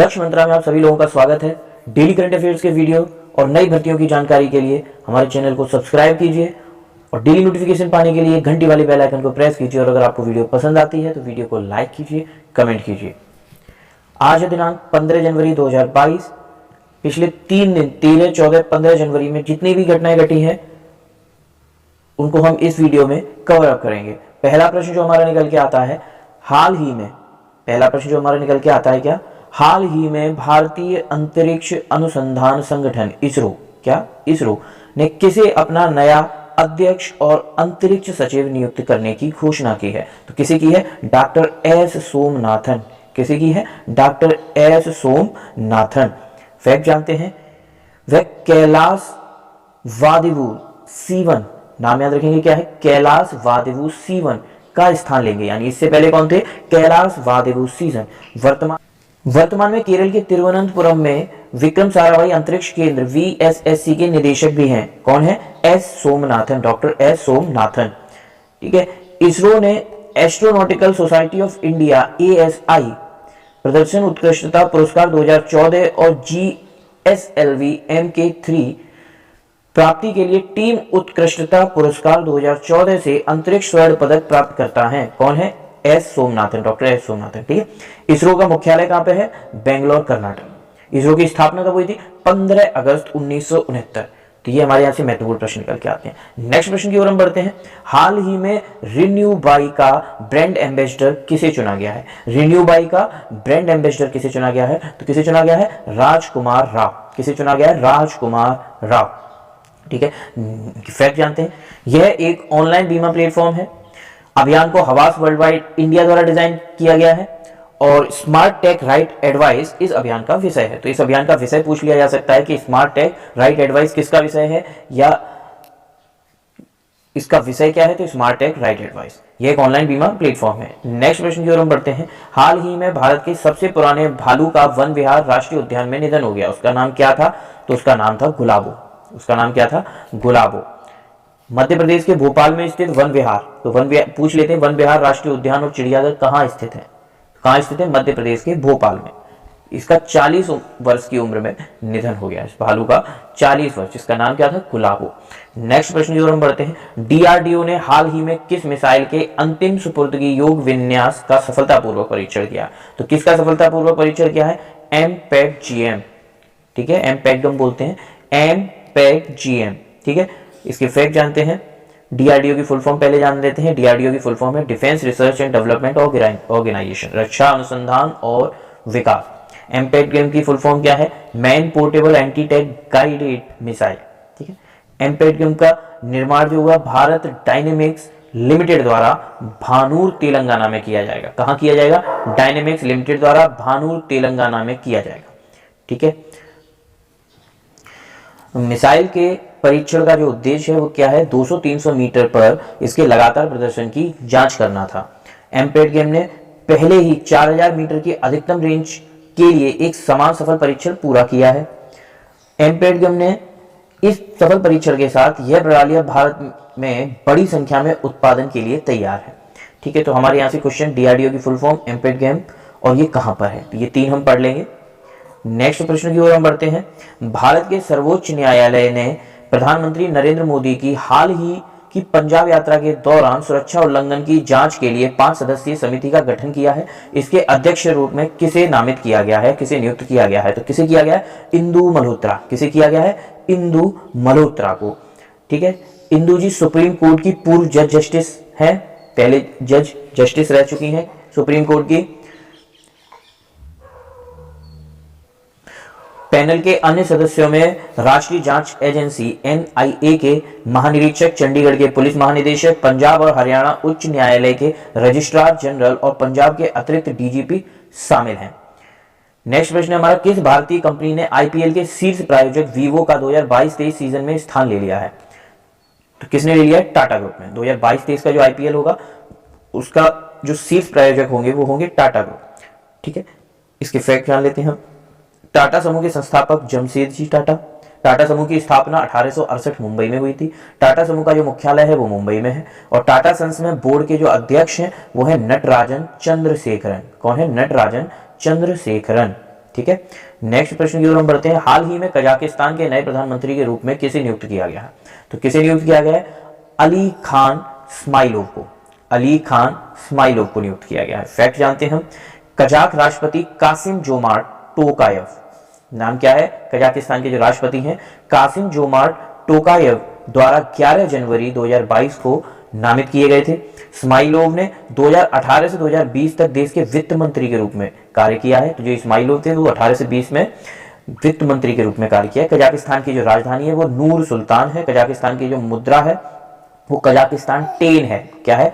दक्ष मंत्रा में आप सभी लोगों का स्वागत है। डेली करंट अफेयर्स के वीडियो और नई भर्तियों की जानकारी के लिए हमारे चैनल को सब्सक्राइब कीजिए और डेली नोटिफिकेशन पाने के लिए घंटी वाले बेल आइकन को प्रेस कीजिए। और अगर आपको वीडियो पसंद आती है तो वीडियो को लाइक कीजिए, कमेंट कीजिए। आज है दिनांक 15 जनवरी 2022। पिछले 3 दिन 13, 14, 15 जनवरी में जितनी भी घटनाएं घटी हैं उनको हम इस वीडियो में कवर अप करेंगे। पहला प्रश्न जो हमारा निकल के आता है, हाल ही में भारतीय अंतरिक्ष अनुसंधान संगठन इसरो ने किसे अपना नया अध्यक्ष और अंतरिक्ष सचिव नियुक्त करने की घोषणा की है? तो किसे की है? Doctor S Somanathan. किसे की है? Doctor S Somanathan. फैक्ट जानते हैं, वह कैलाश वादिवू C1, नाम याद रखेंगे क्या है? कैलाश वादिवू C1 का स्थान लेंगे। यानी इससे पहले कौन थे? कैलाश वादिवू C1। वर्तमान में केरल के तिरुवनंतपुरम में विक्रम साराभाई अंतरिक्ष केंद्र VSSC के निदेशक भी हैं। कौन है? S Somanathan, doctor S Somanathan. ठीक है। इसरो ने astronautical society of India ASI प्रदर्शन उत्कृष्टता पुरस्कार 2014 और GSLV Mk3 प्राप्ति के लिए टीम उत्कृष्टता पुरस्कार 2014 से अंतरिक्ष स्वर्ण पदक प्राप्त करता है। कौन है? S Somanathan, doctor S Somanathan. ठीक है। इसरो का मुख्यालय कहां पे है? बेंगलोर, कर्नाटक। इसरो की स्थापना कब हुई थी? 15 अगस्त 1969। तो ये हमारे यहां से महत्वपूर्ण प्रश्न निकल के आते हैं। नेक्स्ट प्रश्न की ओर हम बढ़ते हैं। हाल ही में रिन्यू बाई का ब्रांड एम्बेसडर किसे चुना गया है? रिन्यू बाई का ब्रांड एम्बेसडर किसे चुना गया है? तो किसे चुना गया है? राजकुमार राव। किसे चुना गया है? राजकुमार राव। ठीक है। फैक्ट जानते हैं, यह एक ऑनलाइन बीमा प्लेटफॉर्म है। अभियान को हवास वर्ल्ड वाइड इंडिया द्वारा डिजाइन किया गया है और स्मार्ट टेक राइट एडवाइस इस अभियान का विषय है। तो इस अभियान का विषय पूछ लिया जा सकता है कि स्मार्ट टेक राइट एडवाइस किसका विषय है या इसका विषय क्या है? तो स्मार्ट टेक राइट एडवाइस। ये एक ऑनलाइन बीमा प्लेटफॉर्म है। नेक्स्ट प्रश्न की ओर हम बढ़ते हैं। हाल ही में भारत के सबसे पुराने भालू का वन विहार राष्ट्रीय उद्यान में निधन हो गया। उसका नाम क्या था? तो उसका नाम था गुलाबो। उसका नाम क्या था? गुलाबो। मध्य प्रदेश के भोपाल में स्थित वन विहार, तो वन विहार पूछ लेते हैं, वन विहार राष्ट्रीय उद्यान और चिड़ियाघर कहाँ स्थित है? कहाँ स्थित है? मध्य प्रदेश के भोपाल में। इसका 40 वर्ष की उम्र में निधन हो गया इस भालू का, 40 वर्ष। इसका नाम क्या था? गुलाबो। नेक्स्ट प्रश्न की ओर हम बढ़ते हैं। DRDO ने हाल ही में किस मिसाइल के अंतिम सुपुर्दगी योग विन्यास का सफलतापूर्वक परीक्षण किया? तो किसका सफलतापूर्वक परीक्षण किया है? MPACGM। ठीक है, MPACGM बोलते हैं, MPACGM। ठीक है। इसके फैक्ट जानते हैं। DRDO की फुल फॉर्म पहले जान लेते हैं। DRDO की फुल फॉर्म है defence research and development organisation, रक्षा अनुसंधान और विकास। MPACGM की फुल फॉर्म क्या है? Man portable anti tank guided missile. ठीक है। MPACGM का निर्माण जो हुआ भारत डायनेमिक्स लिमिटेड द्वारा भानूर तेलंगाना में किया जाएगा। कहां किया जाएगा? डायनेमिक्स लिमिटेड द्वारा भानूर तेलंगाना में किया जाएगा। ठीक है। मिसाइल के परीक्षण का जो उद्देश्य है वो क्या है? 200-300 मीटर पर इसके लगातार प्रदर्शन की जांच करना था। MPACGM ने पहले ही 4000 मीटर की अधिकतम रेंज के लिए एक समान सफल परीक्षण पूरा किया है। MPACGM ने इस सफल परीक्षण के साथ यह प्रणाली भारत में बड़ी संख्या में उत्पादन के लिए तैयार है। ठीक है। तो हमारे यहाँ से क्वेश्चन, DRDO की फुल फॉर्म, MPACGM और ये कहां पर है? तो ये 3 हम पढ़ लेंगे। नेक्स्ट प्रश्न की ओर हम बढ़ते हैं। भारत के सर्वोच्च न्यायालय ने प्रधानमंत्री नरेंद्र मोदी की हाल ही की पंजाब यात्रा के दौरान सुरक्षा उल्लंघन की जांच के लिए 5 सदस्यीय समिति का गठन किया है। इसके अध्यक्ष रूप में किसे नामित किया गया है? किसे नियुक्त किया गया है? तो किसे किया गया है? इंदु मल्होत्रा। किसे किया गया है? इंदु मल्होत्रा को। ठीक है। इंदु जी सुप्रीम कोर्ट की पूर्व जस्टिस है, पहले जस्टिस रह चुकी हैं सुप्रीम कोर्ट की। पैनल के अन्य सदस्यों में राष्ट्रीय जांच एजेंसी NIA के महानिरीक्षक, चंडीगढ़ के पुलिस महानिदेशक, पंजाब और हरियाणा उच्च न्यायालय के रजिस्ट्रार जनरल और पंजाब के अतिरिक्त DGP शामिल हैं। नेक्स्ट प्रश्न हमारा, किस भारतीय कंपनी ने IPL के शीर्ष प्रायोजक वीवो का 2022-23 सीजन में स्थान ले लिया है? तो किसने ले लिया है? टाटा ग्रुप ने। 2022-23 का जो IPL होगा उसका जो शीर्ष प्रायोजक होंगे वो होंगे टाटा ग्रुप। ठीक है। इसके फैक्ट जान लेते हैं हम। टाटा समूह के संस्थापक जमशेदजी टाटा। टाटा समूह की स्थापना 1868 मुंबई में हुई थी। टाटा समूह का जो मुख्यालय है वो मुंबई में है और टाटा सन्स में बोर्ड के जो अध्यक्ष हैं वो है नटराजन चंद्रशेखरन। कौन है? नटराजन चंद्रशेखरन। ठीक है। नेक्स्ट प्रश्न की ओर हम बढ़ते हैं। हाल ही में कजाकिस्तान के नए प्रधानमंत्री के रूप में किसे नियुक्त किया गया है? तो किसे नियुक्त किया गया है? अली खान स्माइलोव को, अली खान स्माइलोव को नियुक्त किया गया है। फैक्ट जानते हैं हम। कजाक राष्ट्रपति कासिम जोमार्ट टोकायव, नाम क्या है कजाकिस्तान के जो राष्ट्रपति हैं? कासिम जोमार्ट टोकायव द्वारा 11 जनवरी 2022 को नामित किए गए थे। स्माइलोव ने 2018 से 2020 तक देश के वित्त मंत्री के रूप में कार्य किया है। तो जो स्माइलोव थे वो 18 से 20 में वित्त मंत्री के रूप में कार्य किया है। कजाकिस्तान की जो राजधानी है वो नूर सुल्तान है। कजाकिस्तान की जो मुद्रा है वो कजाकिस्तान टेन है। क्या है?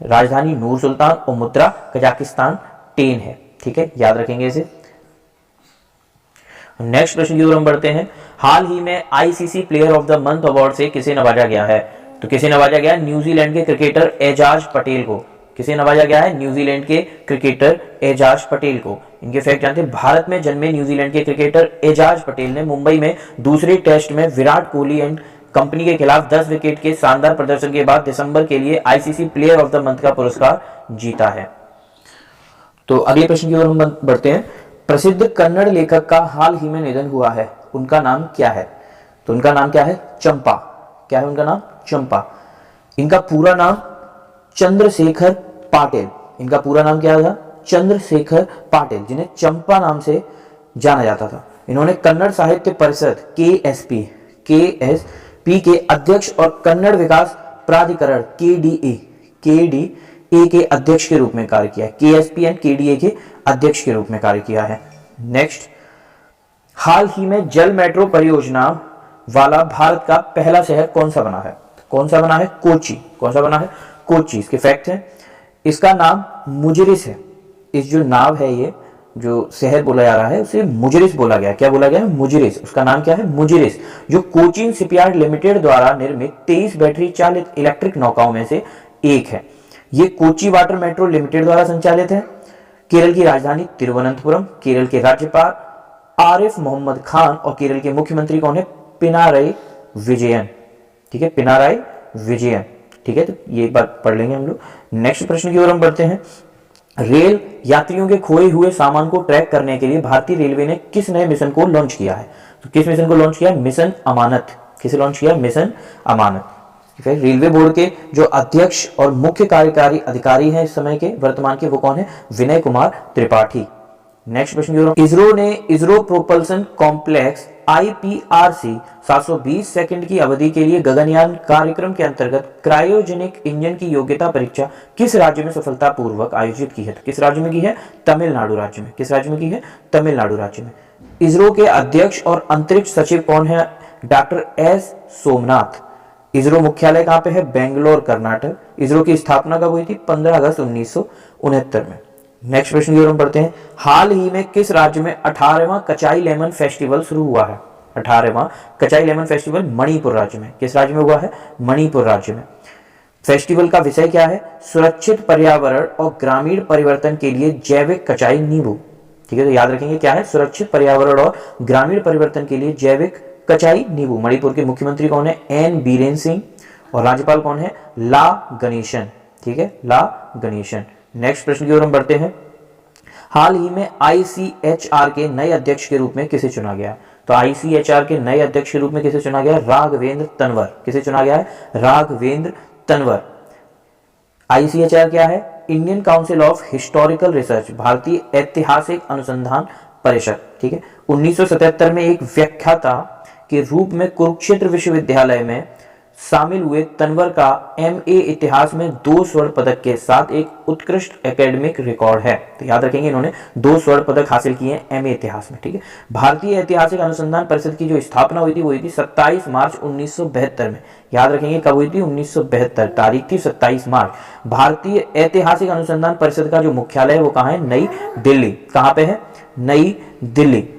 राजधानी नूर सुल्तान और मुद्रा कजाकिस्तान टेन है। ठीक है, याद रखेंगे इसे। नेक्स्ट प्रश्न की ओर हम बढ़ते हैं। हाल ही में ICC player of the month award से किसे नवाजा गया है? तो किसे नवाजा गया है? न्यूजीलैंड के क्रिकेटर एजाज पटेल को। किसे नवाजा गया है? न्यूजीलैंड के क्रिकेटर एजाज पटेल को। इनके फैक्ट जानते हैं। भारत में जन्मे न्यूजीलैंड के क्रिकेटर एजाज पटेल ने मुंबई में दूसरे टेस्ट में विराट कोहली एंड कंपनी के खिलाफ 10 विकेट के शानदार प्रदर्शन के बाद दिसंबर के लिए ICC player of the month का पुरस्कार जीता है। तो अगले प्रश्न की ओर हम बढ़ते हैं। प्रसिद्ध कन्नड़ लेखक का हाल ही में निधन हुआ है, उनका नाम क्या है? तो उनका नाम क्या है? चंपा। क्या है उनका नाम? चंपा। इनका पूरा नाम चंद्रशेखर पाटिल। इनका पूरा नाम क्या था? चंद्रशेखर पाटिल, जिन्हें चंपा नाम से जाना जाता था। इन्होंने कन्नड़ साहित्य परिषद केएसपी के अध्यक्ष और कन्नड़ विकास प्राधिकरण केडीए के अध्यक्ष के रूप में कार्य किया है। केएसपी एंड केडीए के अध्यक्ष के रूप में कार्य किया है। नेक्स्ट, हाल ही में जल मेट्रो परियोजना वाला भारत का पहला शहर कौन सा बना है? कौन सा बना है? कोची। कौन सा बना है? कोची। इसके फैक्ट हैं। इसका नाम मुजरिस है। इस जो नाव है, ये जो शहर बोला जा रहा है उसे मुजरिस बोला गया। क्या बोला गया है? मुजरिस। उसका नाम क्या है? मुजरिस, जो कोचीन शिपयार्ड लिमिटेड द्वारा निर्मित 23 बैटरी चालित इलेक्ट्रिक नौकाओं में से एक है। ये कोची वाटर मेट्रो लिमिटेड द्वारा संचालित है। केरल की राजधानी तिरुवनंतपुरम। केरल के राज्यपाल आरिफ मोहम्मद खान और केरल के मुख्यमंत्री कौन है? पिनाराई विजयन। ठीक है, पिनाराई विजयन। ठीक है, तो ये बात पढ़ लेंगे हम लोग। नेक्स्ट प्रश्न की ओर हम बढ़ते हैं। रेल यात्रियों के खोए हुए सामान को ट्रैक करने के लिए भारतीय रेलवे ने किस नए मिशन को लॉन्च किया है? तो किस मिशन को लॉन्च किया? मिशन अमानत। किसे लॉन्च किया? मिशन अमानत। रेलवे बोर्ड के जो अध्यक्ष और मुख्य कार्यकारी अधिकारी हैं इस समय के वर्तमान के, वो कौन है? विनय कुमार त्रिपाठी। नेक्स्ट प्रश्न की ओर। इसरो ने ISRO propulsion complex IPRC 720 second की अवधि के लिए गगनयान कार्यक्रम के अंतर्गत क्रायोजेनिक इंजन की योग्यता परीक्षा किस राज्य में सफलतापूर्वक आयोजित की है? तो किस राज्य में की है? तमिलनाडु राज्य में। किस राज्य में की है? तमिलनाडु राज्य में। इसरो के अध्यक्ष और अंतरिक्ष सचिव कौन है? Doctor S Somnath. इसरो मुख्यालय कहां पे है? बेंगलोर, कर्नाटक। इसरो की स्थापना कब हुई थी? 15 अगस्त 1969 में। नेक्स्ट प्रश्न की ओर हम बढ़ते हैं। हाल ही में किस राज्य में 18वां कचाई लेमन फेस्टिवल शुरू हुआ है? 18वां कचाई लेमन फेस्टिवल मणिपुर राज्य में। किस राज्य में हुआ है? मणिपुर राज्य में। फेस्टिवल का विषय क्या है? सुरक्षित पर्यावरण और ग्रामीण परिवर्तन के लिए जैविक कचाई नींबू। ठीक है, तो याद रखेंगे क्या है? सुरक्षित पर्यावरण और ग्रामीण परिवर्तन के लिए जैविक कचाई नींबू। मणिपुर के मुख्यमंत्री कौन है? एन बीरेन सिंह। और राज्यपाल कौन है? ला गणेशन। ठीक है, ला गणेशन। नेक्स्ट प्रश्न की ओर हम बढ़ते हैं। हाल ही में ICHR के नए अध्यक्ष के रूप में किसे चुना गया? तो ICHR के नए अध्यक्ष के रूप में किसे चुना गया? राघवेंद्र तंवर। किसे चुना गया है? राघवेंद्र तंवर। ICHR क्या है? Indian council of historical research, भारतीय ऐतिहासिक अनुसंधान परिषद। ठीक है, 1977 में एक व्याख्याता के रूप में कुरुक्षेत्र विश्वविद्यालय में शामिल हुए तंवर का MA इतिहास में 2 स्वर्ण पदक के साथ एक उत्कृष्ट एकेडमिक रिकॉर्ड है। तो याद रखेंगे इन्होंने 2 स्वर्ण पदक हासिल किए हैं MA इतिहास में। ठीक है, भारतीय ऐतिहासिक अनुसंधान परिषद की जो स्थापना हुई थी वो हुई थी 27 मार्च 1972 में। याद रखेंगे कब हुई थी? 1972, तारीख थी 27 मार्च। भारतीय ऐतिहासिक अनुसंधान परिषद का जो मुख्यालय है वो कहाँ है? नई दिल्ली। कहाँ पे है? नई दिल्ली।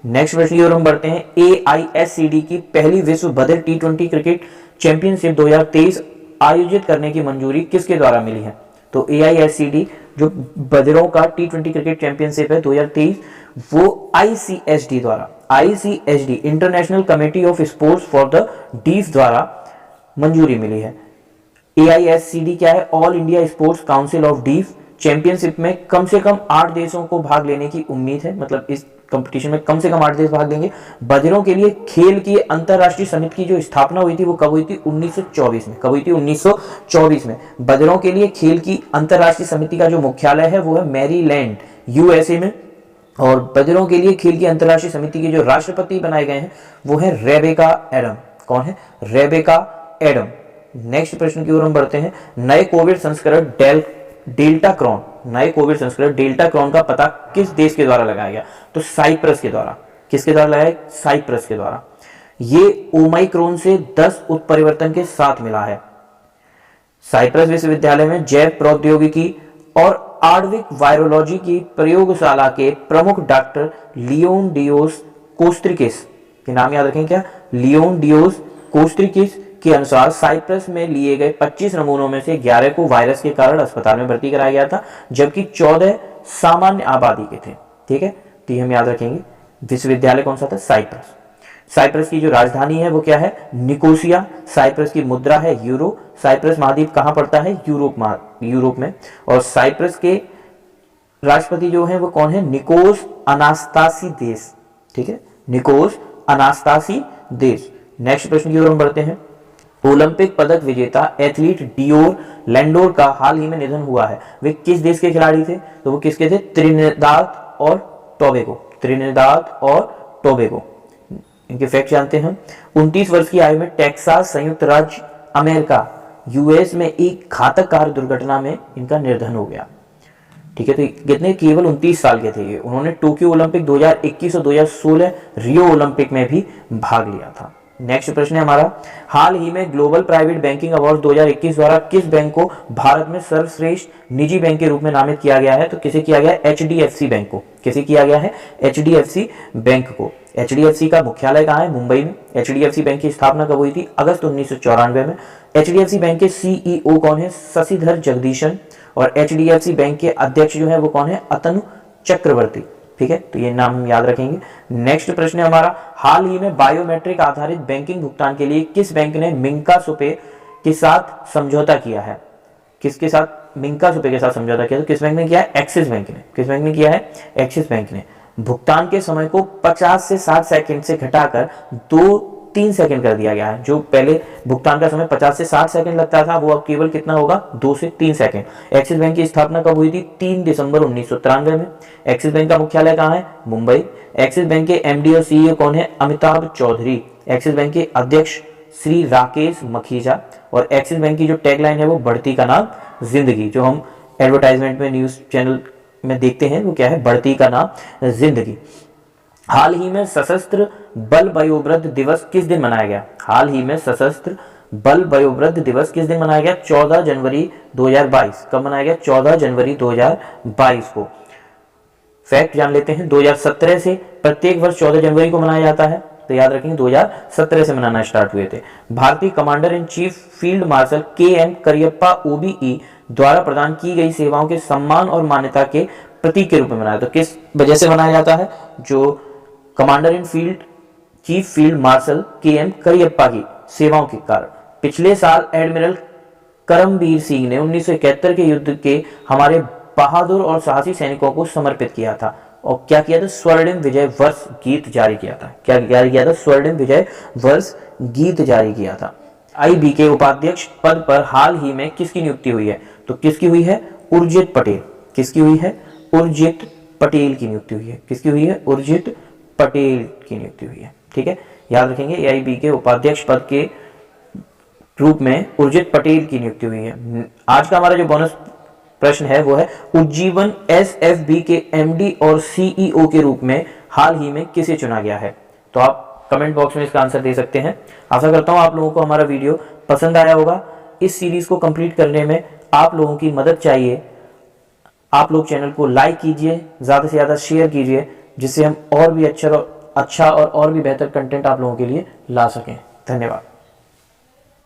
नेक्स्ट प्रश्न की ओर हम बढ़ते हैं। AISCD की पहली विश्व बधिर T20 क्रिकेट चैंपियनशिप 2023 आयोजित करने की मंजूरी किसके द्वारा मिली है? तो AISCD जो बधिरों का T20 क्रिकेट चैंपियनशिप है 2023, वो ICSD द्वारा, ICSD international committee of sports for the deaf द्वारा मंजूरी मिली है। AISCD क्या है? All India sports council of deaf. Championship में कम से कम 8 देशों को भाग लेने की उम्मीद है। मतलब इस कंपटीशन में कम से कम 8 देश भाग लेंगे। बजरों के लिए खेल की अंतरराष्ट्रीय समिति की जो स्थापना हुई थी वो कब हुई थी? 1924 में। कब हुई थी? 1924 में। बजरों के लिए खेल की अंतरराष्ट्रीय समिति का जो मुख्यालय है वो है मैरीलैंड, यूएसए में। और बजरों के लिए खेल की अंतरराष्ट्रीय समिति के जो राष्ट्रपति बनाए गए हैं वो है रेबेका एडम। कौन है? Rebecca Adam. नेक्स्ट प्रश्न की ओर हम बढ़ते हैं। नए कोविड संस्करण डेल्टा क्रॉन, नए कोविड संस्करण डेल्टा क्रॉन का पता किस देश के द्वारा लगाया गया? तो साइप्रस के द्वारा। किसके द्वारा लगाया? साइप्रस के द्वारा। ये ओमाइक्रोन से 10 उत्परिवर्तन के साथ मिला है। साइप्रस विश्वविद्यालय में जैव प्रौद्योगिकी और आणविक वायरोलॉजी की प्रयोगशाला के प्रमुख डॉक्टर लियोनडियोस कोस्त्रिकिस के नाम याद रखें क्या? लियोनडियोस कोस्त्रिकिस के अनुसार साइप्रस में लिए गए 25 नमूनों में से 11 को वायरस के कारण अस्पताल में भर्ती कराया गया था, जबकि 14 सामान्य आबादी के थे। ठीक है, तो हम याद रखेंगे। विश्वविद्यालय कौन सा था? साइप्रस। साइप्रस की जो राजधानी है वो क्या है? निकोसिया। साइप्रस की मुद्रा है यूरो। साइप्रस महाद्वीप कहां पड़ता है? यूरोप में। और साइप्रस के राष्ट्रपति जो है वो कौन है? निकोस अनास्तासीदेस। ठीक है, निकोस अनास्तासीदेस। नेक्स्ट प्रश्न की ओर हम बढ़ते हैं। ओलंपिक पदक विजेता एथलीट डियोर लैंडोर का हाल ही में निधन हुआ है। वे किस देश के खिलाड़ी थे? तो वो किसके थे? त्रिनिदाद और टोबैगो। त्रिनिदाद और टोबैगो। इनके फैक्ट जानते हैं। 29 वर्ष की आयु में टेक्सास संयुक्त राज्य अमेरिका यूएस में एक घातक कार दुर्घटना में इनका निर्धन हो गया। ठीक है, तो कितने? केवल 29 साल के थे ये। उन्होंने टोक्यो ओलंपिक 2021 और 2016 रियो ओलंपिक में भी भाग लिया था। नेक्स्ट प्रश्न है हमारा। हाल ही में ग्लोबल प्राइवेट बैंकिंग अवार्ड 2021 द्वारा किस बैंक को भारत में सर्वश्रेष्ठ निजी बैंक के रूप में नामित किया गया है? तो किसे किया गया? एचडीएफसी बैंक को। किसे किया गया है? एचडीएफसी बैंक को। एचडीएफसी का मुख्यालय कहाँ है? मुंबई में। एचडीएफसी बैंक की स्थापना कब हुई थी? अगस्त 1994 में। एचडीएफसी बैंक के सीईओ कौन है? शशिधर जगदीशन। और एचडीएफसी बैंक के अध्यक्ष जो है वो कौन है? अतनु चक्रवर्ती। ठीक है, तो ये नाम हम याद रखेंगे। नेक्स्ट प्रश्न है हमारा। हाल ही में बायोमेट्रिक आधारित बैंकिंग भुगतान के लिए किस बैंक ने मिंका सुपे के साथ समझौता किया है? किसके साथ? मिंका सुपे के साथ समझौता किया। तो किस बैंक ने किया है? एक्सिस बैंक ने। किस बैंक ने किया है? एक्सिस बैंक ने। भुगतान के समय को 50 से 60 सेकंड से घटाकर 2-3 सेकंड कर दिया गया है। जो पहले भुगतान का समय 50 से 60 सेकंड लगता था वो अब केवल कितना होगा? 2 से 3 सेकंड। एक्सिस बैंक की स्थापना कब हुई थी? 3 दिसंबर 1993 में। एक्सिस बैंक का मुख्यालय कहाँ है? मुंबई। एक्सिस बैंक के एमडी और सीईओ कौन है? अमिताभ चौधरी। एक्सिस बैंक के अध्यक्ष श्री राकेश मखीजा। और एक्सिस बैंक की जो टैगलाइन है वो बढ़ती का नाम जिंदगी। जो हम एडवर्टाइजमेंट में न्यूज चैनल में देखते हैं वो क्या है? बढ़ती का नाम जिंदगी। हाल ही में सशस्त्र बल वयोवृद्ध दिवस किस दिन मनाया गया? हाल ही में सशस्त्र बल वयोवृद्ध दिवस किस दिन मनाया गया? 14 जनवरी 2022। कब मनाया गया? 14 जनवरी 2022 को। फैक्ट जान लेते हैं। 2017 से प्रत्येक वर्ष 14 जनवरी को मनाया जाता है, तो याद रखेंगे 2017 से मनाना स्टार्ट हुए थे। भारतीय commander in chief field marshal KM. Cariappa OBE द्वारा प्रदान की गई सेवाओं के सम्मान और मान्यता के प्रतीक के रूप में मनाया। तो किस वजह से मनाया जाता है? जो commander in field chief field marshal KM. Cariappa की सेवाओं के कारण। पिछले साल एडमिरल करमबीर सिंह ने 1971 के युद्ध के हमारे बहादुर और साहसी सैनिकों को समर्पित किया था। और क्या किया था? स्वर्णिम विजय वर्ष गीत जारी किया था। क्या जारी किया था? स्वर्णिम विजय वर्ष गीत जारी किया था। आईबी के उपाध्यक्ष पद पर हाल ही में किसकी नियुक्ति हुई है? तो किसकी हुई है? उर्जित पटेल। किसकी हुई है? उर्जित पटेल की नियुक्ति हुई है। किसकी हुई है? उर्जित पटेल की नियुक्ति हुई है। ठीक है, याद रखेंगे एआईबी के उपाध्यक्ष पद के रूप में उर्जित पटेल की नियुक्ति हुई है। आज का हमारा जो बोनस प्रश्न है वो है उज्जीवन एसएफबी के एमडी और सीईओ के रूप में हाल ही में किसे चुना गया है? तो आप कमेंट बॉक्स में इसका आंसर दे सकते हैं। आशा करता हूं आप लोगों को हमारा वीडियो पसंद आया होगा। इस सीरीज को कंप्लीट करने में आप लोगों की मदद चाहिए। आप लोग चैनल को लाइक कीजिए, ज्यादा से ज्यादा शेयर कीजिए, जिससे हम और भी अच्छा और भी बेहतर कंटेंट आप लोगों के लिए ला सकें। धन्यवाद।